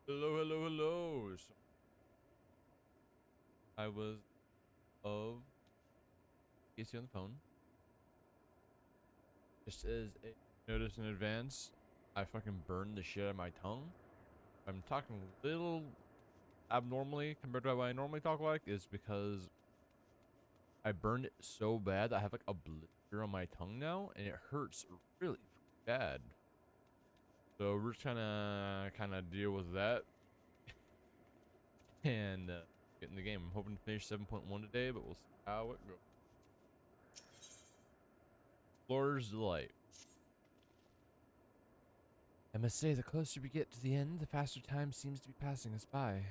Hello, hello, hello. So I was of Casey on the phone. Just as a notice in advance, I fucking burned the shit out of my tongue. I'm talking a little abnormally compared to what I normally talk like is because I burned it so bad that I have like a blister on my tongue now and it hurts really bad. So we're just kind of deal with that and get in the game. I'm hoping to finish 7.1 today, but we'll see how it goes. Floor's Delight. I must say, the closer we get to the end, the faster time seems to be passing us by.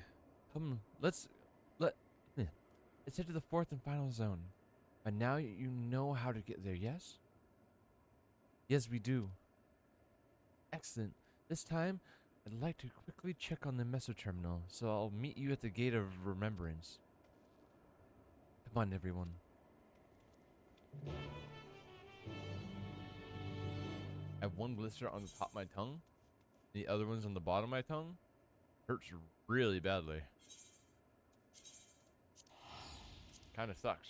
Come, let eh, let's head to the fourth and final zone. By now, you know how to get there, yes? Yes, we do. Excellent. This time, I'd like to quickly check on the meso terminal, so I'll meet you at the gate of remembrance. Come on, everyone. I have one blister on the top of my tongue, the other one's on the bottom of my tongue. Hurts really badly. Kind of sucks.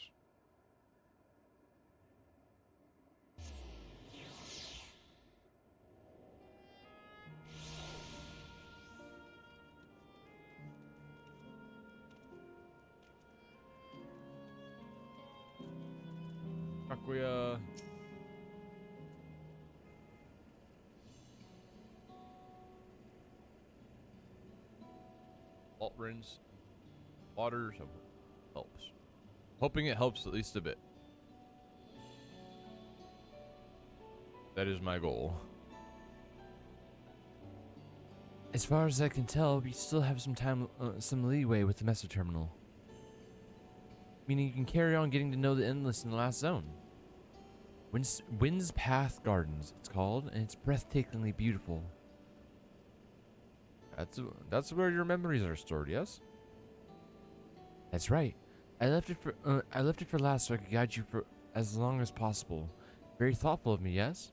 Takuya. Alt rinse. Water helps. Hoping it helps at least a bit. That is my goal. As far as I can tell, we still have some leeway with the meso terminal. Meaning you can carry on getting to know the endless in the last zone. Wind's Path Gardens, it's called, and it's breathtakingly beautiful. That's where your memories are stored, yes? That's right. I left it for last so I could guide you for as long as possible. Very thoughtful of me, yes?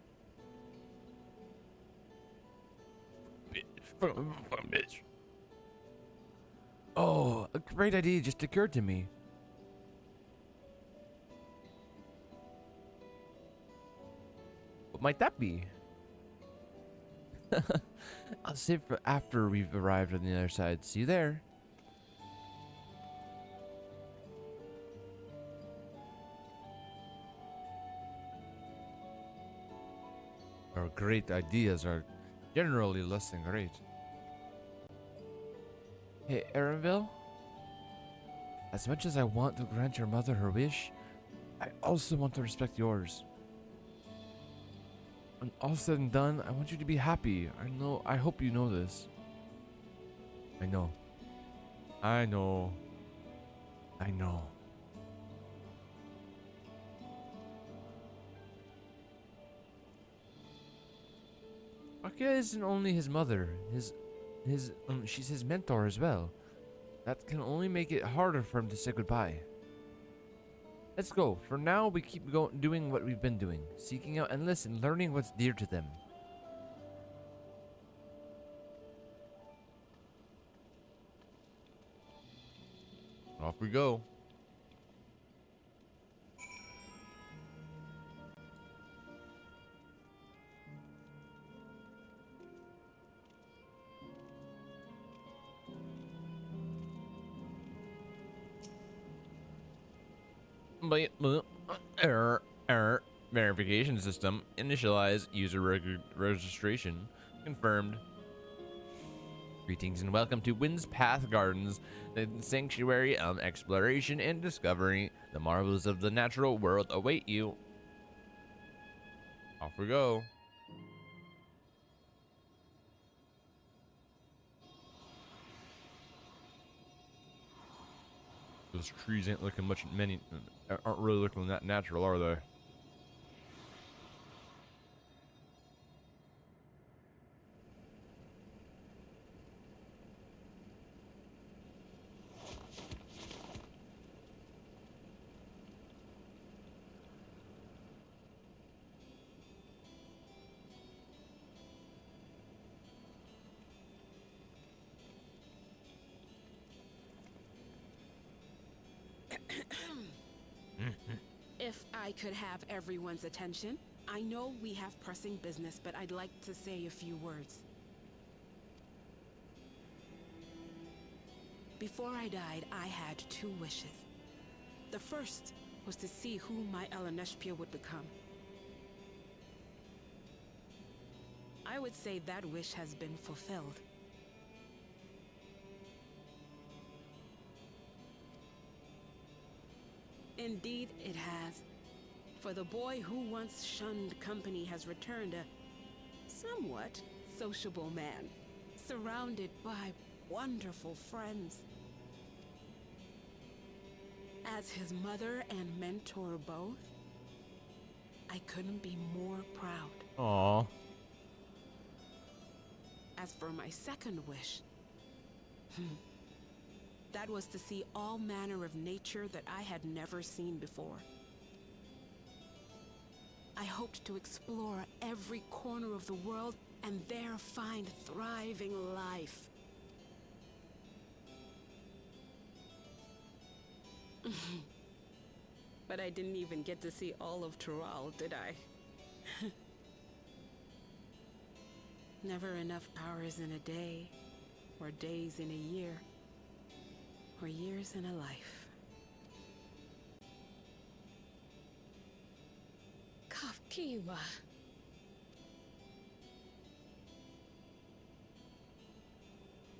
Bitch. Oh, a great idea just occurred to me. What might that be? I'll save for after we've arrived on the other side. See you there. Our great ideas are generally less than great. Hey, Aaronville? As much as I want to grant your mother her wish, I also want to respect yours. When all said and done, I want you to be happy. I hope you know this. I know. I know. I know. Akia isn't only his mother. She's his mentor as well. That can only make it harder for him to say goodbye. Let's go. For now, we keep doing what we've been doing. Seeking out endless and learning what's dear to them. Off we go. Error. Verification system. Initialize user registration. Confirmed. Greetings and welcome to Wind's Path Gardens, the sanctuary of exploration and discovery. The marvels of the natural world await you. Off we go. Those trees ain't looking aren't really looking that natural, are they? I could have everyone's attention, I know we have pressing business, but I'd like to say a few words. Before I died, I had 2 wishes. The first was to see who my Eleneshpia would become. I would say that wish has been fulfilled. Indeed, it has. For the boy who once shunned company has returned a somewhat sociable man, surrounded by wonderful friends. As his mother and mentor both, I couldn't be more proud. Aww. As for my second wish, that was to see all manner of nature that I had never seen before. I hoped to explore every corner of the world and there find thriving life. But I didn't even get to see all of Tural, did I? Never enough hours in a day, or days in a year, or years in a life. Kafkiwa.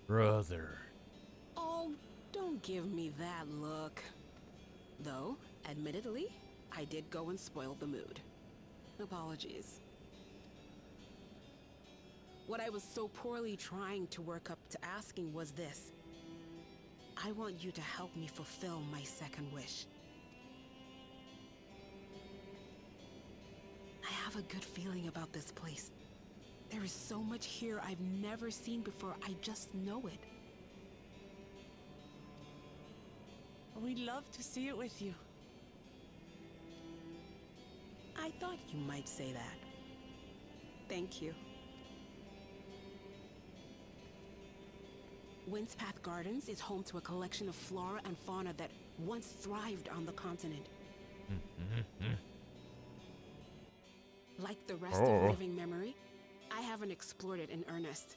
Brother. Oh, don't give me that look. Though, admittedly, I did go and spoil the mood. Apologies. What I was so poorly trying to work up to asking was this. I want you to help me fulfill my second wish. I have a good feeling about this place. There is so much here I've never seen before, I just know it. We'd love to see it with you. I thought you might say that. Thank you. Windspath Gardens is home to a collection of flora and fauna that once thrived on the continent. Like the rest of living memory, I haven't explored it in earnest.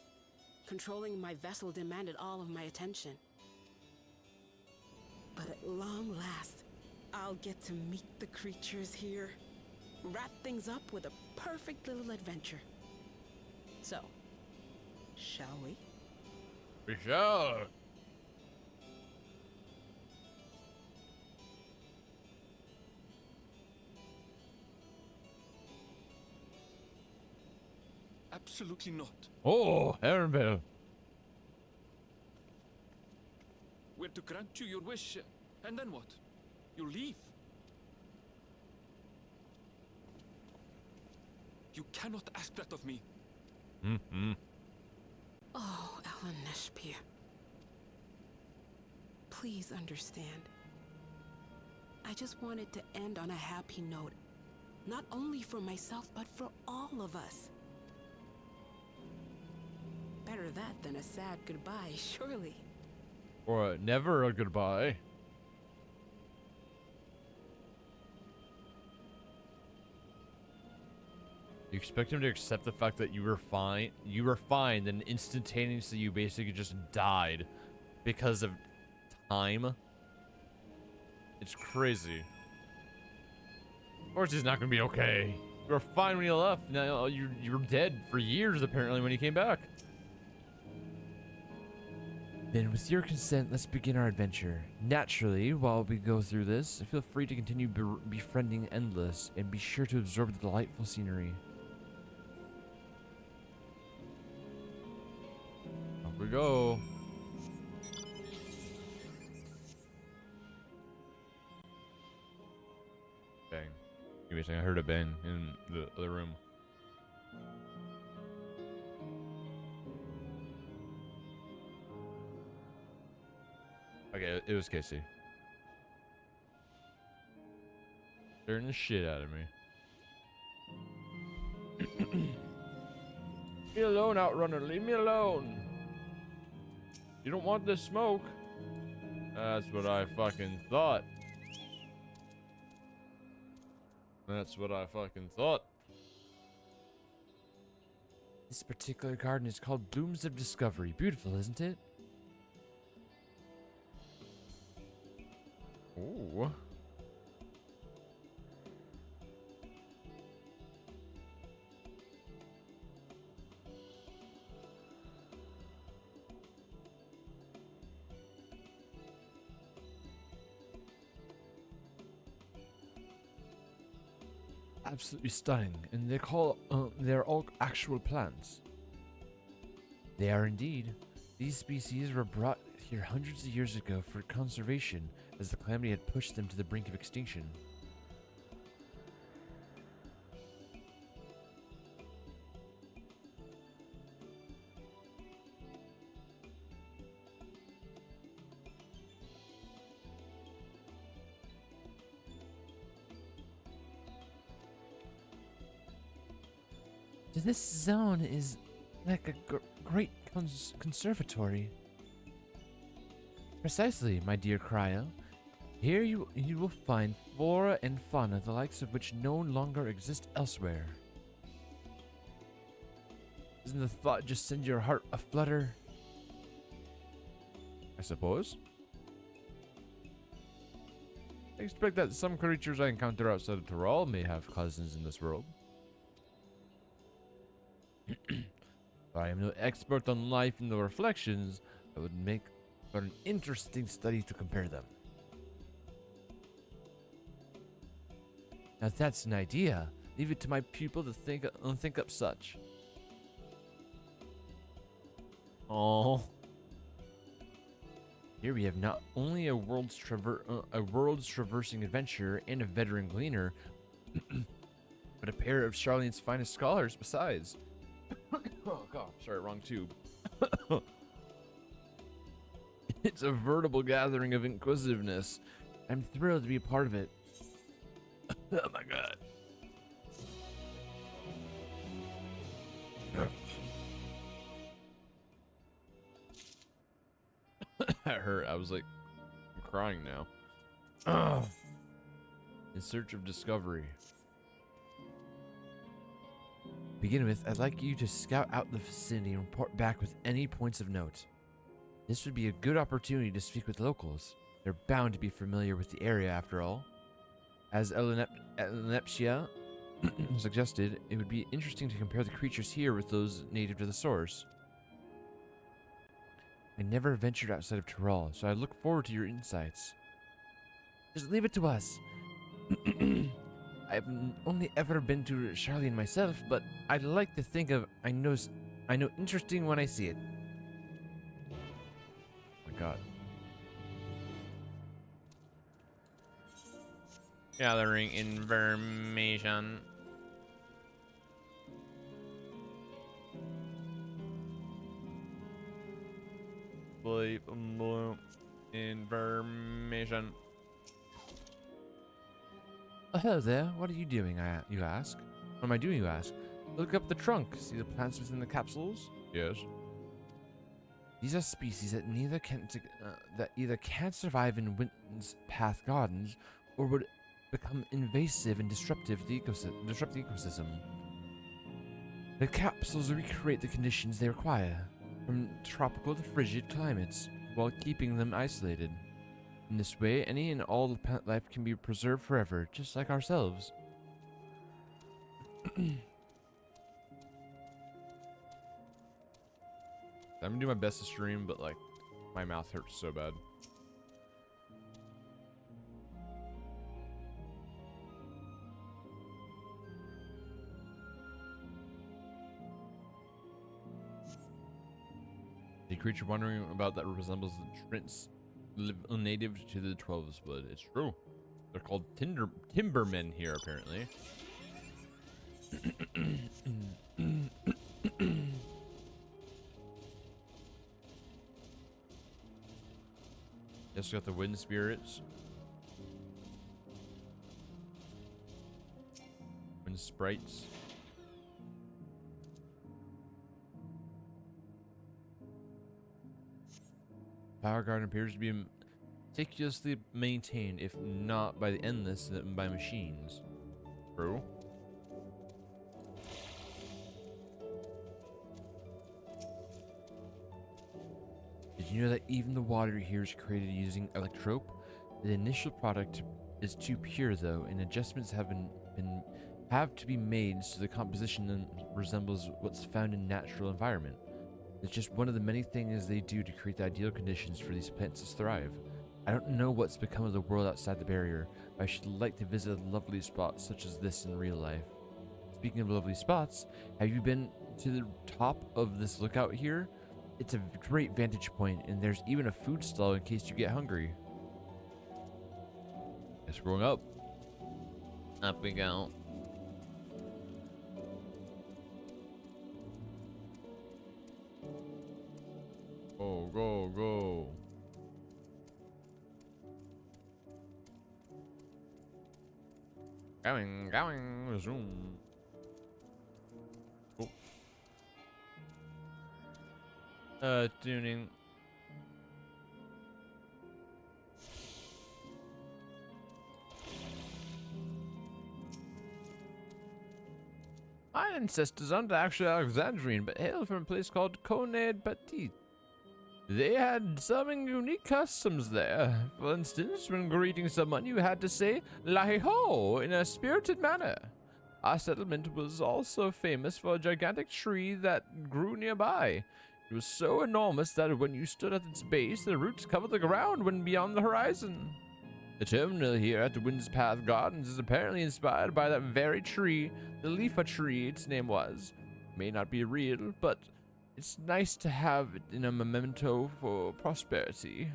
Controlling my vessel demanded all of my attention. But at long last, I'll get to meet the creatures here. Wrap things up with a perfect little adventure. So, shall we? We shall. Absolutely not. Oh, Aaronville. We're to grant you your wish, and then what? You leave. You cannot ask that of me. Oh, Eleneshpia. Please understand. I just wanted to end on a happy note. Not only for myself, but for all of us. Better that than a sad goodbye, surely. Or never a goodbye. You expect him to accept the fact that you were fine, then instantaneously you basically just died because of time? It's crazy. Of course he's not gonna be okay. You were fine when you left. Now you were dead for years apparently when you came back. Then with your consent, let's begin our adventure. Naturally, while we go through this, feel free to continue befriending Endless and be sure to absorb the delightful scenery. Off we go. Bang. Give me a second, I heard a bang in the other room. Okay, it was Casey. Scaring the shit out of me. Leave me alone, Outrunner. Leave me alone. You don't want this smoke. That's what I fucking thought. That's what I fucking thought. This particular garden is called Blooms of Discovery. Beautiful, isn't it? Ooh. Absolutely stunning, and they're all actual plants. They are indeed. These species were brought here hundreds of years ago for conservation, as the calamity had pushed them to the brink of extinction. This zone is like a great conservatory. Precisely, my dear Cryo. Here you will find flora and fauna, the likes of which no longer exist elsewhere. Doesn't the thought just send your heart aflutter? I suppose. I expect that some creatures I encounter outside of Tyrol may have cousins in this world. Though I am no expert on life and the reflections, I would make for an interesting study to compare them. Now that's an idea. Leave it to my pupil to think up such. Oh. Here we have not only a world's traversing adventurer and a veteran gleaner, but a pair of Charlene's finest scholars besides. Oh god, sorry, wrong tube. It's a veritable gathering of inquisitiveness. I'm thrilled to be a part of it. Oh my god. That hurt. I was like, I'm crying now. In search of discovery. To begin with, I'd like you to scout out the vicinity and report back with any points of note. This would be a good opportunity to speak with locals. They're bound to be familiar with the area after all. As Elenepsia suggested, it would be interesting to compare the creatures here with those native to the source. I never ventured outside of Tyrol, so I look forward to your insights. Just leave it to us. I've only ever been to Charlene myself, but I'd like to think of I know interesting when I see it. Oh my god. Gathering information. Sleep information. Oh, hello there. What are you doing, you ask? What am I doing, you ask? Look up the trunk. See the plants within the capsules? Yes. These are species that either can't survive in Winton's Path Gardens or would become invasive and disruptive to the ecosystem. The capsules recreate the conditions they require, from tropical to frigid climates, while keeping them isolated. In this way, any and all plant life can be preserved forever, just like ourselves. I'm gonna do my best to stream, but like, my mouth hurts so bad. A creature wandering about that resembles the Trents live native to the 12's blood. It's true. They're called timbermen here, apparently. Yes, we got the wind spirits. Wind sprites. Power Garden appears to be meticulously maintained, if not by the Endless, then by machines. True. Did you know that even the water here is created using electrope? The initial product is too pure though, and adjustments have to be made so the composition then resembles what's found in natural environment. It's just one of the many things they do to create the ideal conditions for these plants to thrive. I don't know what's become of the world outside the barrier, but I should like to visit a lovely spot such as this in real life. Speaking of lovely spots, have you been to the top of this lookout here? It's a great vantage point, and there's even a food stall in case you get hungry. Guess we're going up. Up we go. Go, go, go. Going, zoom. Tuning. My ancestors aren't actually Alexandrian, but hail from a place called Coned Petit. They had some unique customs there. For instance, when greeting someone, you had to say "Lahi-ho" in a spirited manner. Our settlement was also famous for a gigantic tree that grew nearby. It was so enormous that when you stood at its base, the roots covered the ground when beyond the horizon. The terminal here at the Wind's Path Gardens is apparently inspired by that very tree, the Leafa tree its name was. May not be real, but it's nice to have it in a memento for prosperity.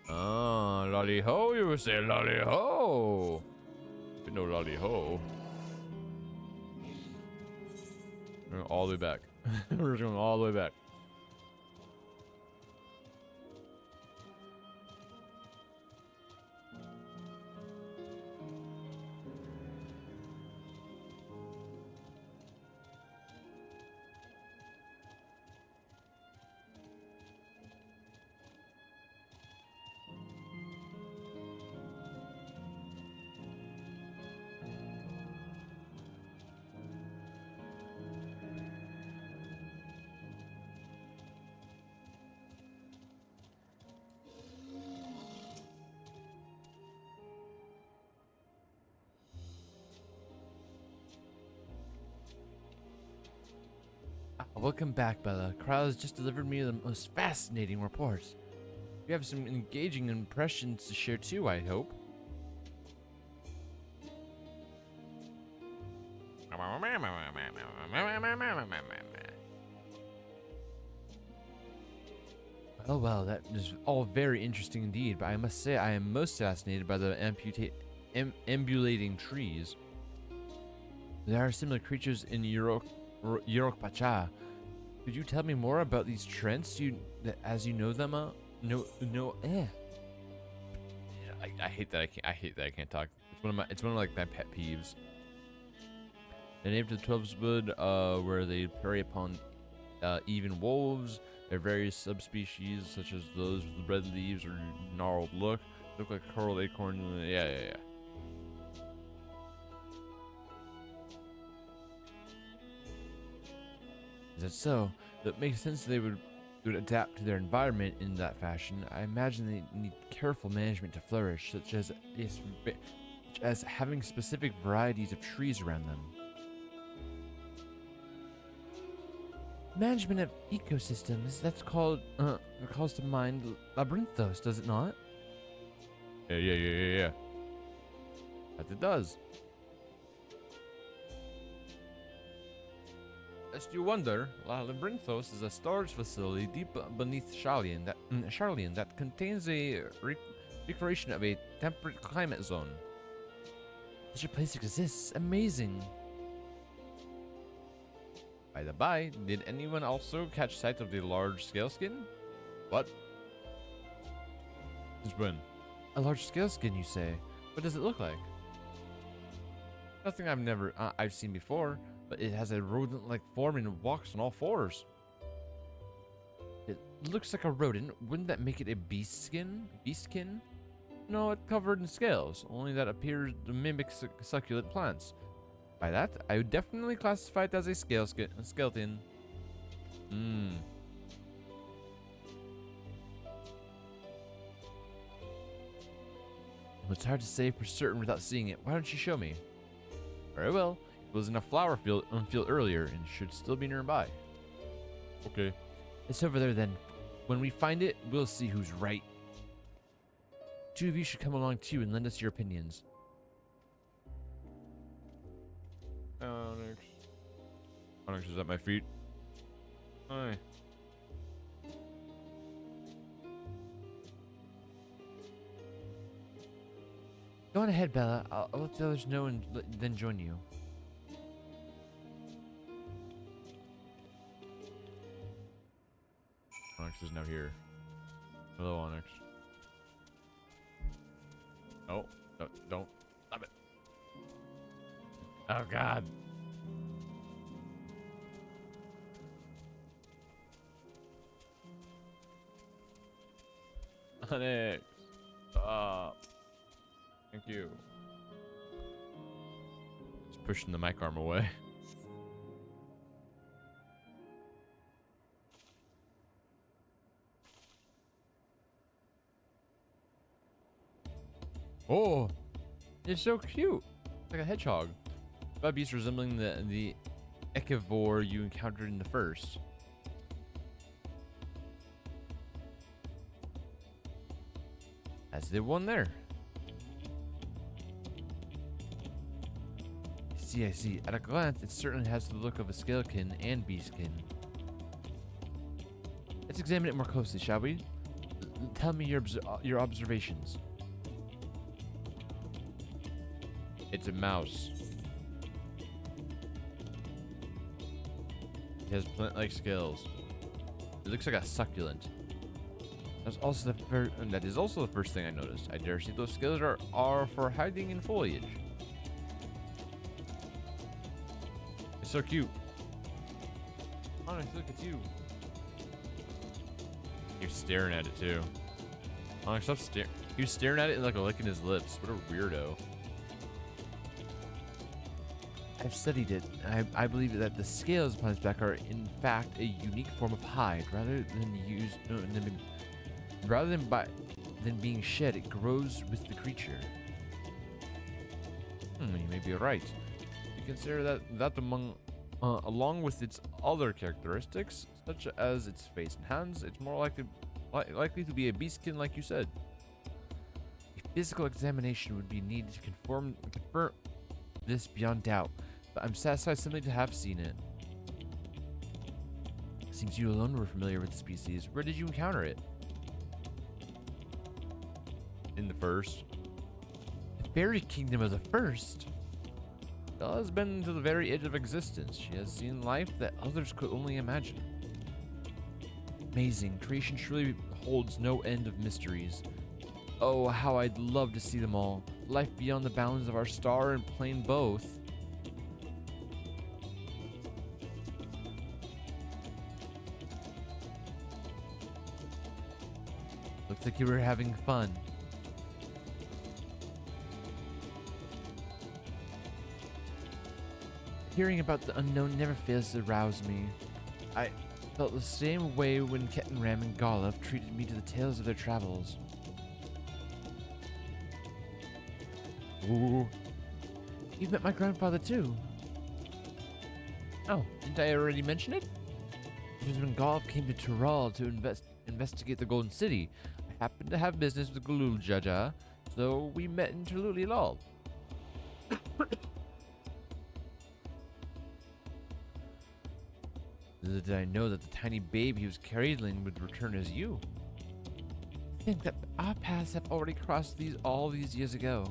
Ah, lolly-ho, you would say lolly-ho. You know lolly-ho. We're going all the way back. We're just going all the way back. Welcome back, Bella. Kyle has just delivered me the most fascinating reports. You have some engaging impressions to share too, I hope. Well, that is all very interesting indeed, but I must say I am most fascinated by the ambulating trees. There are similar creatures in Yorok-Pacha. Could you tell me more about these trends as you know them? I hate that I can't talk. It's one of like my pet peeves. They're named to the 12's where they prey upon even wolves. There are various subspecies such as those with red leaves or gnarled look like curled acorn. Yeah. Is that so? That makes sense they would adapt to their environment in that fashion. I imagine they need careful management to flourish, such as having specific varieties of trees around them. Management of ecosystems, that's called, it calls to mind labyrinthos, does it not? Yeah. That it does. Lest you wonder, Labyrinthos is a storage facility deep beneath Charlian that contains a recreation of a temperate climate zone. Such a place exists. Amazing. By the by, did anyone also catch sight of the large scale skin? What? Since when? A large scale skin, you say? What does it look like? Nothing I've seen before, but it has a rodent-like form and walks on all fours. It looks like a rodent. Wouldn't that make it a beastkin? No, it's covered in scales, only that appears to mimic succulent plants. By that, I would definitely classify it as a skeleton. Hmm. It's hard to say for certain without seeing it. Why don't you show me? Very well. It was in a flower field earlier and should still be nearby. Okay. It's over there then. When we find it, we'll see who's right. Two of you should come along too and lend us your opinions. Onyx. Onyx is at my feet. Hi. Go on ahead, Bella. I'll let the others know and then join you. Onyx is now here. Hello, Onyx. Oh, no, don't. Stop it. Oh, God. Onyx. Stop. Thank you. Just pushing the mic arm away. Oh, it's so cute. It's like a hedgehog. A beast resembling the XIV you encountered in the first. That's the one there. I see. At a glance, it certainly has the look of a skeleton and beastkin. Let's examine it more closely, shall we? Tell me your observations. It's a mouse. It has plant-like scales. It looks like a succulent. That is also the first thing I noticed. I dare say those scales are for hiding in foliage. It's so cute. Onyx, look at you. You're staring at it too. Onyx, stop staring. He was staring at it and like licking his lips. What a weirdo. I've studied it. I believe that the scales upon its back are in fact a unique form of hide. Rather than being shed, it grows with the creature. You may be right. You consider that along with its other characteristics, such as its face and hands, it's more likely to be a beastkin, like you said. A physical examination would be needed to confirm this beyond doubt, but I'm satisfied simply to have seen it. Seems you alone were familiar with the species. Where did you encounter it? In the first. The fairy kingdom of the first? Bella has been to the very edge of existence. She has seen life that others could only imagine. Amazing. Creation truly holds no end of mysteries. Oh, how I'd love to see them all. Life beyond the bounds of our star and plane both. Looks like you were having fun. Hearing about the unknown never fails to arouse me. I felt the same way when Ketenram and Golov treated me to the tales of their travels. Ooh. You've met my grandfather too. Oh, didn't I already mention it? It was when Golov came to Tural to investigate the Golden City. I happened to have business with Galul Jaja, so we met in Tululilal. Little did I know that the tiny babe he was carrying would return as you. I think that our paths have already crossed all these years ago.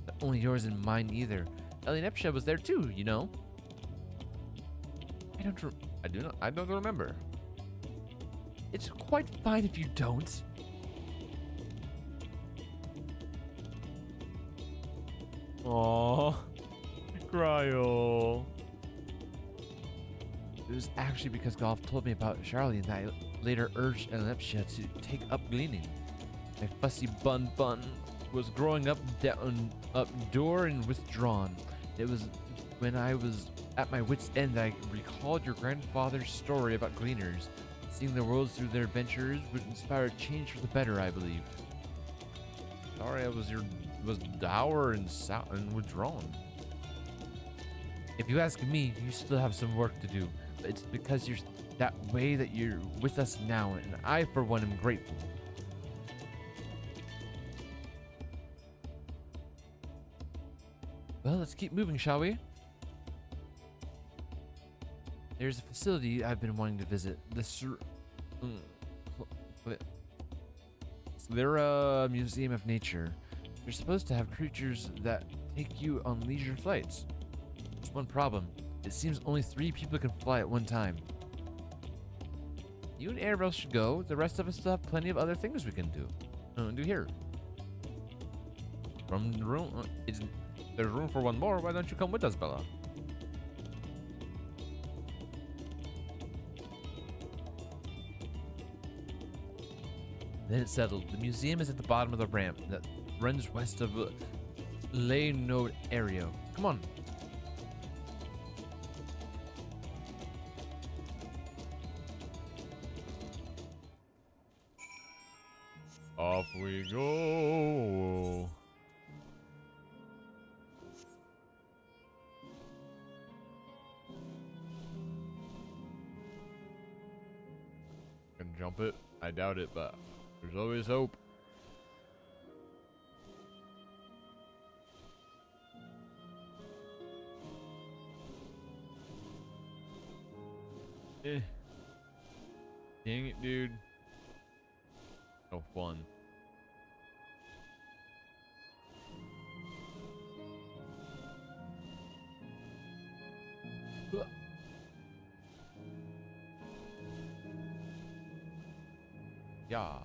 Not only yours and mine either. Elinepsha was there too, you know. I don't remember. It's quite fine if you don't. Aww. Cryo. It was actually because Golf told me about Charlie and I later urged Elinepsha to take up gleaning. My fussy bun was growing up door and withdrawn. It was when I was at my wit's end that I recalled your grandfather's story about gleaners. Seeing the world through their adventures would inspire a change for the better, I believe. Sorry, I was dour and withdrawn. If you ask me, you still have some work to do. But it's because you're that way that you're with us now, and I, for one, am grateful. Well, let's keep moving, shall we? There's a facility I've been wanting to visit. The Slira Museum of Nature. You're supposed to have creatures that take you on leisure flights. There's one problem. It seems only 3 people can fly at one time. You and Arabelle should go. The rest of us still have plenty of other things we can do here. From the room, there's room for one more. Why don't you come with us, Bella? Then it's settled. The museum is at the bottom of the ramp that runs west of Le Node area. Come on. Off we go. Can jump it? I doubt it, but there's always hope. Eh. Dang it, dude. No fun. Yeah.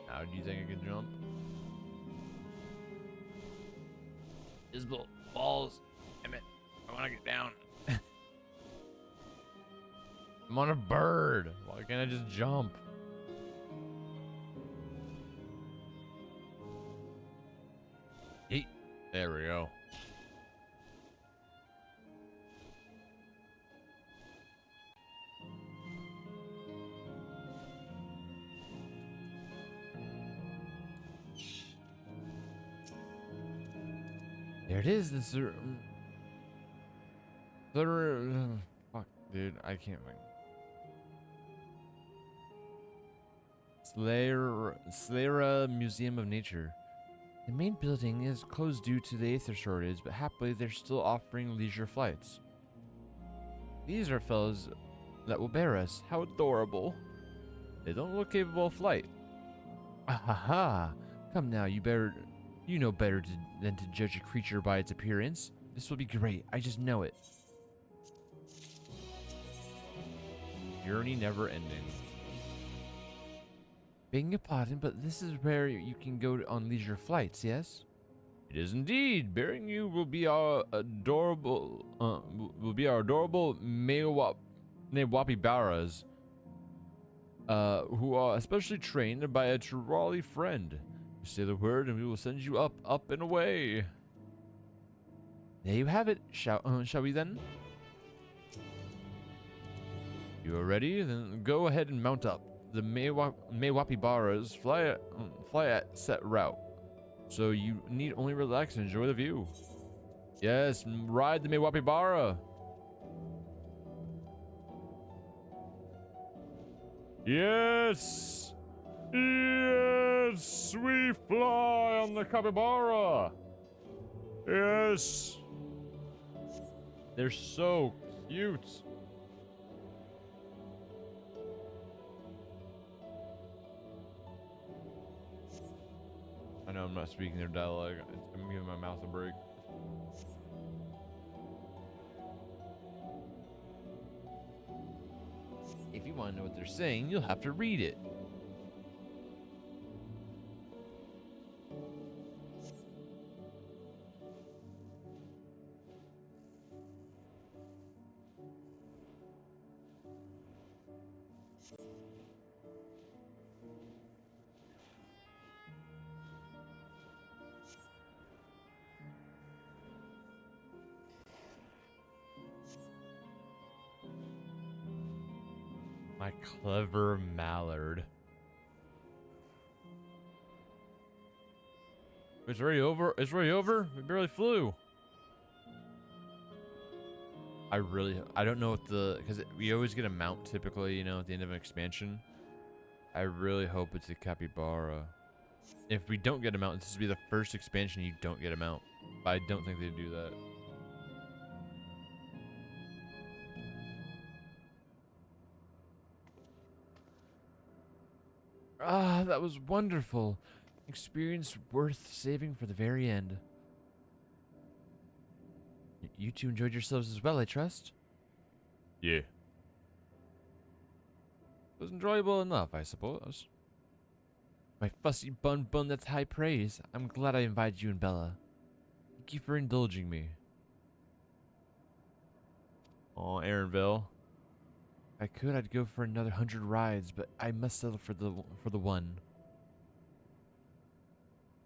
How do you think I can jump? Isbel, balls. Damn it. I want to get down. I'm on a bird. Why can't I just jump? Yeet. There we go. There it is. This fuck, dude, I can't wait. Slayer Museum of Nature. The main building is closed due to the aether shortage, but happily they're still offering leisure flights. These are fellows that will bear us. How adorable. They don't look capable of flight. Ahaha. Come now, you know better than to judge a creature by its appearance. This will be great. I just know it. Journey never ending. Begging your pardon, but this is where you can go on leisure flights, yes? It is indeed. Bearing you will be our adorable Mewapi Barras, who are especially trained by a Tirali friend. You say the word and we will send you up and away. There you have it. Shall we then? You are ready? Then go ahead and mount up. The Mewapi Barras fly at set route, so you need only relax and enjoy the view. Yes, ride the Mewapi Barra. Yes, yes, we fly on the capybara. Yes, they're so cute. I know I'm not speaking their dialogue. I'm giving my mouth a break. If you want to know what they're saying, you'll have to read it. My clever mallard. It's already over. It's already over. We barely flew. I don't know what because we always get a mount typically, you know, at the end of an expansion. I really hope it's a capybara. If we don't get a mount, this will be the first expansion you don't get a mount. But I don't think they do that. Ah, that was wonderful. Experience worth saving for the very end. You two enjoyed yourselves as well, I trust? Yeah. It was enjoyable enough, I suppose. My fussy bun, that's high praise. I'm glad I invited you and Bella. Thank you for indulging me. Oh, Aaronville. If I could, I'd go for another 100 rides, but I must settle for the one.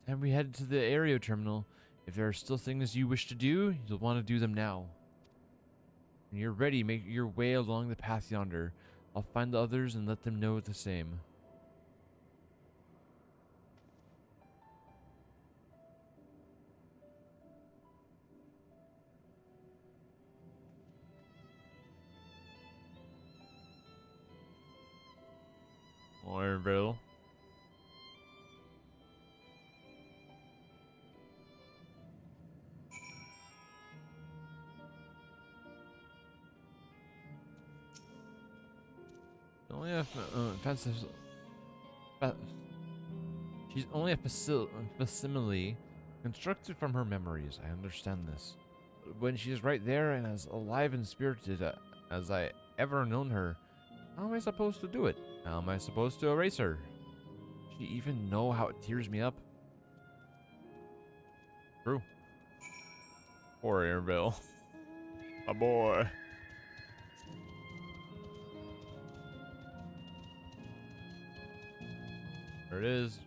Time we head to the Aereo terminal. If there are still things you wish to do, you'll want to do them now. When you're ready, make your way along the path yonder. I'll find the others and let them know the same. Ironville. Only a she's only a facsimile constructed from her memories. I understand this. But when she is right there and as alive and spirited as I ever known her, how am I supposed to do it? How am I supposed to erase her? Does she even know how it tears me up? True. Poor Airville. My boy. There it is.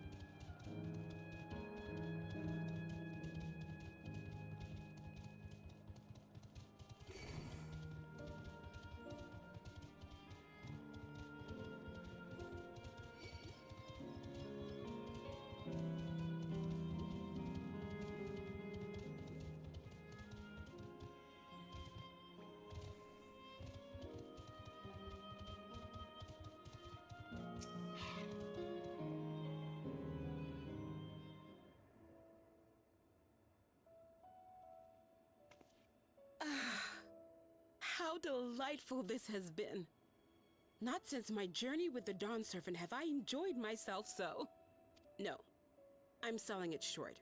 How delightful this has been. Not since my journey with the Dawn Servant have I enjoyed myself so. No, I'm selling it short.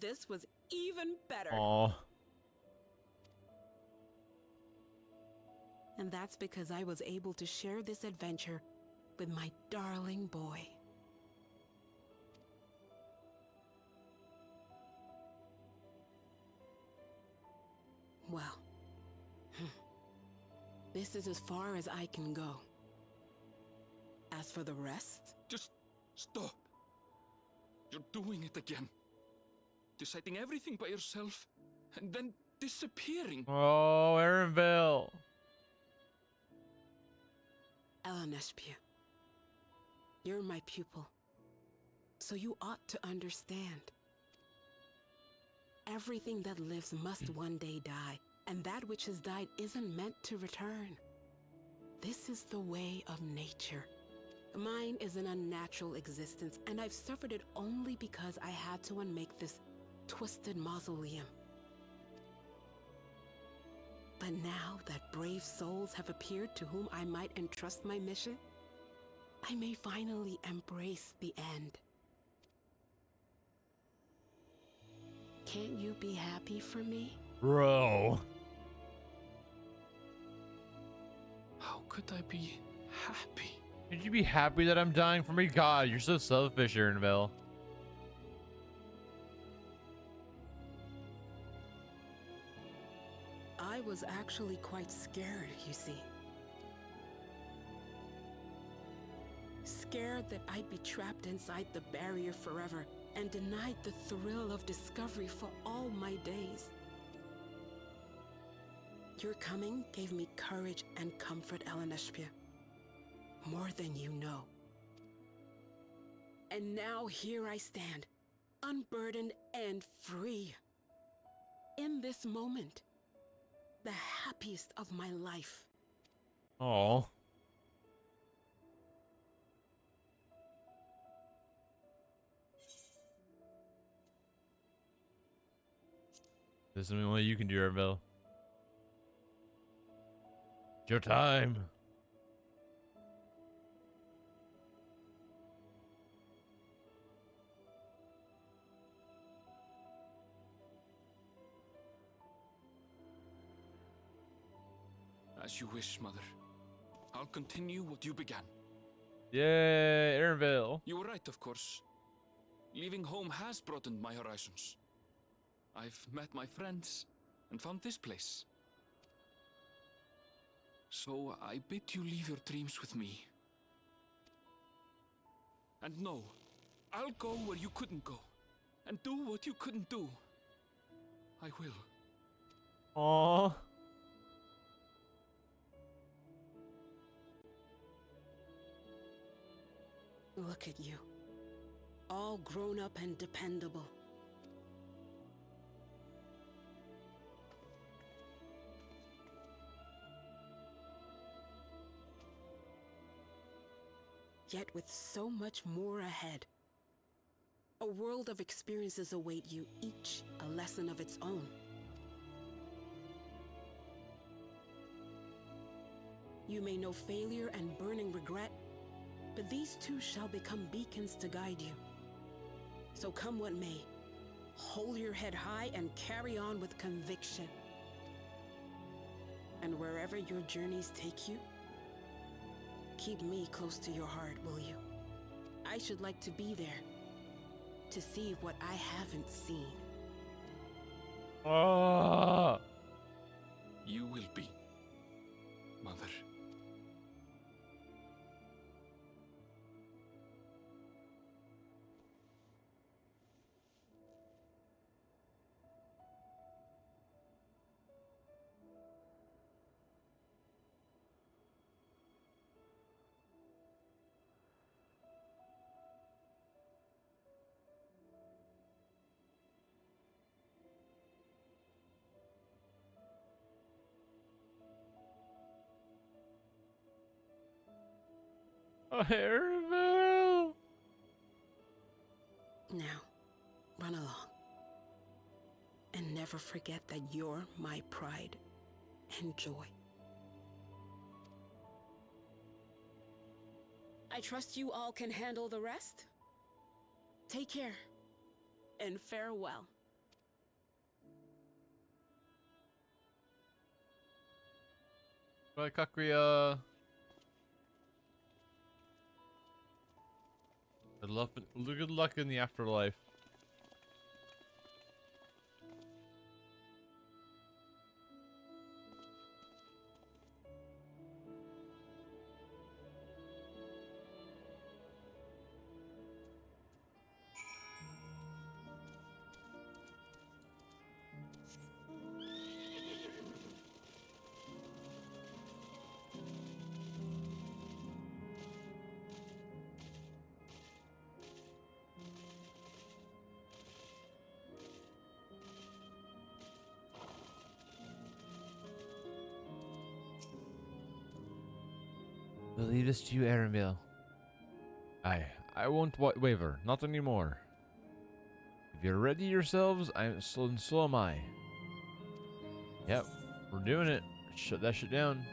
This was even better. Aww. And that's because I was able to share this adventure with my darling boy. Well, this is as far as I can go. As for the rest... Just stop. You're doing it again. Deciding everything by yourself, and then disappearing. Oh, Aaronville. Elenespia, you're my pupil, so you ought to understand. Everything that lives must one day die, and that which has died isn't meant to return. This is the way of nature. Mine is an unnatural existence, and I've suffered it only because I had to unmake this twisted mausoleum. But now that brave souls have appeared to whom I might entrust my mission, I may finally embrace the end. Can't you be happy for me? Bro. How could I be happy? Should you be happy that I'm dying for me? God, you're so selfish, Aaronville. I was actually quite scared, you see. Scared that I'd be trapped inside the barrier forever and denied the thrill of discovery for all my days. Your coming gave me courage and comfort, Elenespia. more than you know. And now here I stand, unburdened and free. In this moment, the happiest of my life. Oh. There's something only you can do, Arvel. It's your time. As you wish, Mother. I'll continue what you began. Yay, Arvel. You were right, of course. Leaving home has broadened my horizons. I've met my friends and found this place. So I bid you leave your dreams with me. And no, I'll go where you couldn't go. And do what you couldn't do. I will. Aww. Look at you, all grown up and dependable. Yet with so much more ahead. A world of experiences await you, each a lesson of its own. You may know failure and burning regret, but these too shall become beacons to guide you. So come what may, hold your head high and carry on with conviction. And wherever your journeys take you, keep me close to your heart, will you? I should like to be there, to see what I haven't seen. Ah. You will be, Mother. Arvel. Now, run along. And never forget that you're my pride and joy. I trust you all can handle the rest. Take care, and farewell. Bye, Kakuya. Good luck in the afterlife. We'll leave this to you, Arvel. I won't waver, not anymore. If you're ready yourselves, so am I. Yep, we're doing it. Shut that shit down.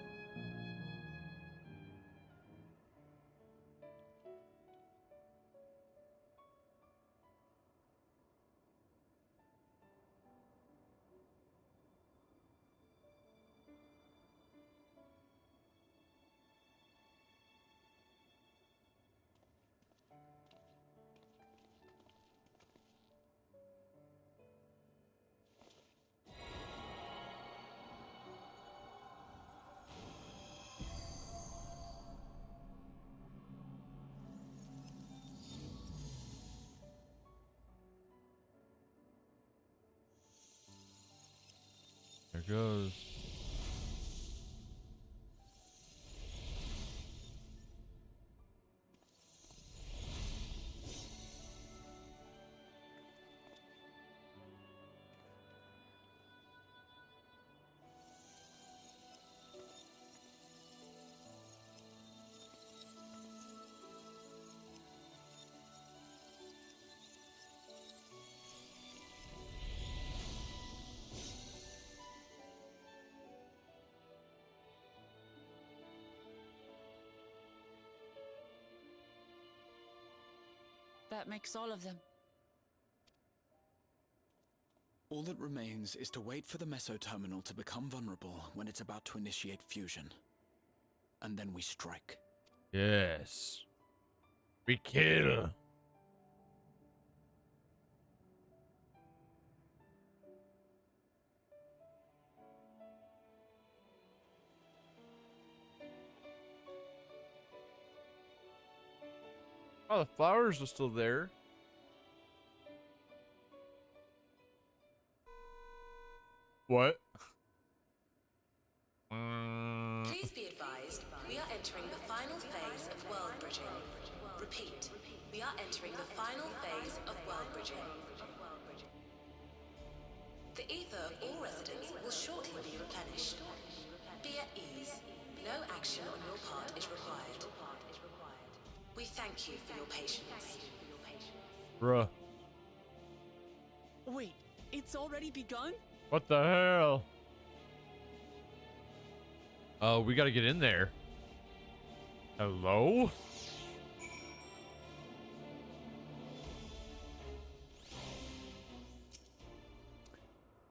There goes. that makes all of them. All that remains is to wait for the meso-terminal to become vulnerable when it's about to initiate fusion. And then we strike. Yes. We kill. Oh, the flowers are still there. What? Please be advised, we are entering the final phase of world bridging. Repeat, we are entering the final phase of world bridging. The ether of all residents will shortly be replenished. Be at ease. No action on your part is required. We thank you for your patience. Bruh. Wait, it's already begun? What the hell? Oh, we gotta get in there. Hello?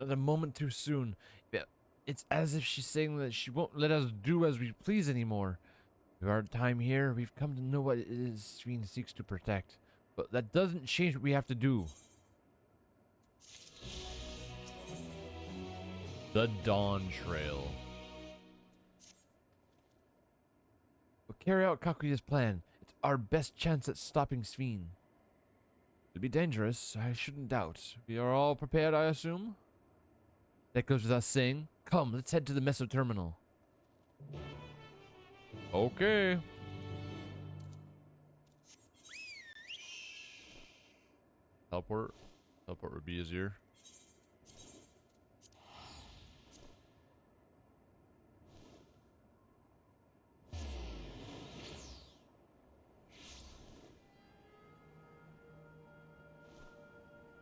Not a moment too soon. Yeah, it's as if she's saying that she won't let us do as we please anymore. Through our time here, we've come to know what it is Sween seeks to protect. But that doesn't change what we have to do. The Dawntrail. We'll carry out Kakuya's plan. It's our best chance at stopping Sween. It'll be dangerous, I shouldn't doubt. We are all prepared, I assume? That goes without saying. Come, let's head to the meso terminal. Okay. Teleport. Teleport would be easier.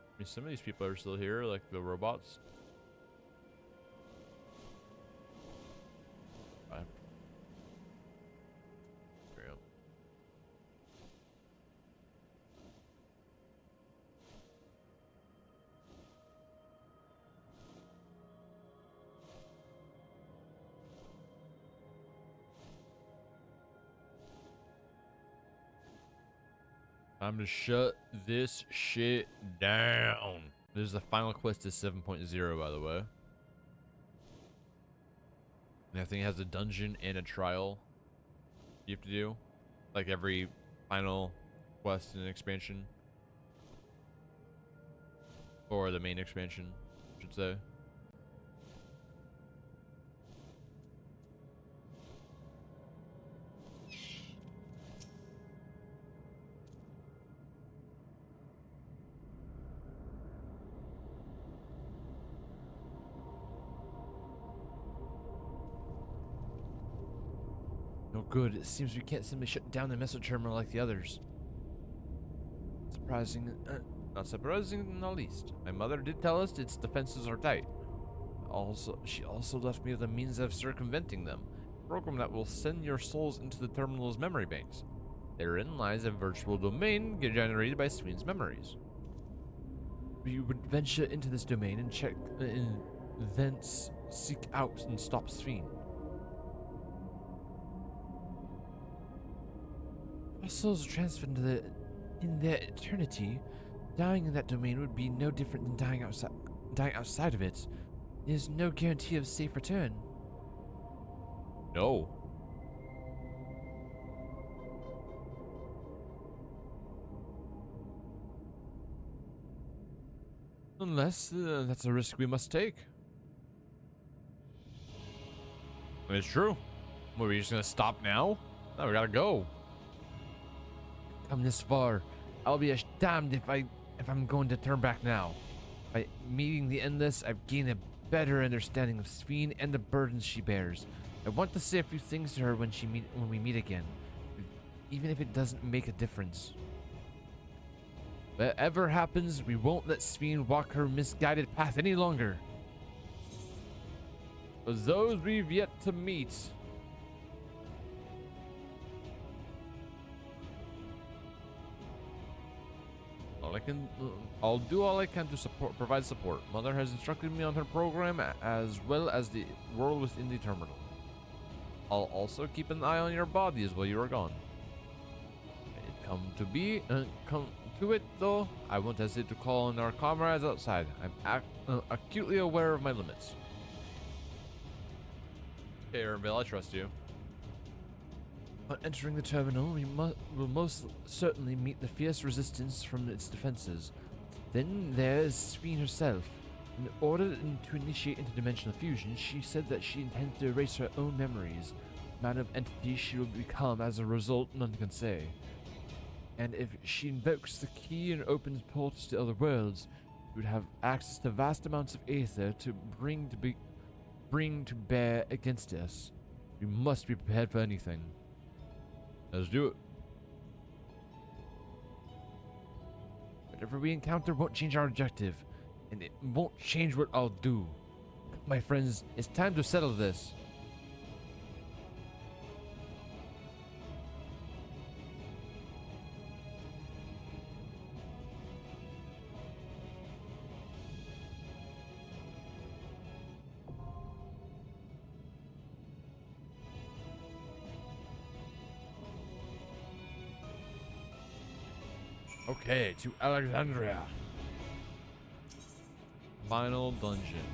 I mean, some of these people are still here, like the robots. Bye. There we go. Time to shut this shit down. This is the final quest to 7.0, by the way. And I think it has a dungeon and a trial you have to do. Like every final quest in an expansion. Or the main expansion, I should say. No good. It seems we can't simply shut down the meso terminal like the others. Surprising. Not surprising in the least. My mother did tell us its defenses are tight. She also left me with a means of circumventing them. A program that will send your souls into the terminal's memory banks. Therein lies a virtual domain generated by Sween's memories. We would venture into this domain and check, thence seek out and stop Sween. Our souls are transferred into in their eternity. Dying in that domain would be no different than dying outside of it. There's no guarantee of safe return. No. Unless that's a risk we must take. It's true. What, are we just gonna stop now? No, we gotta go. Come this far. I'll be damned if I'm going to turn back now. By meeting the Endless, I've gained a better understanding of Sween and the burdens she bears. I want to say a few things to her when we meet again, even if it doesn't make a difference. Whatever happens, we won't let Sween walk her misguided path any longer. For those we've yet to meet, I'll do all I can to provide support. Mother has instructed me on her program as well as the world within the terminal. I'll also keep an eye on your bodies while you are gone. Come to it though, I won't hesitate to call on our comrades outside. I'm acutely aware of my limits. Okay, Ernville, I trust you. On entering the terminal, we will most certainly meet the fierce resistance from its defenses. Then there is Sphene herself. In order to initiate interdimensional fusion, she said that she intends to erase her own memories. The amount of entity she will become as a result, none can say. And if she invokes the key and opens portals to other worlds, she would have access to vast amounts of aether to bring to bear against us. We must be prepared for anything. Let's do it. Whatever we encounter won't change our objective, and it won't change what I'll do. My friends, it's time to settle this. Okay, to Alexandria. Final dungeon.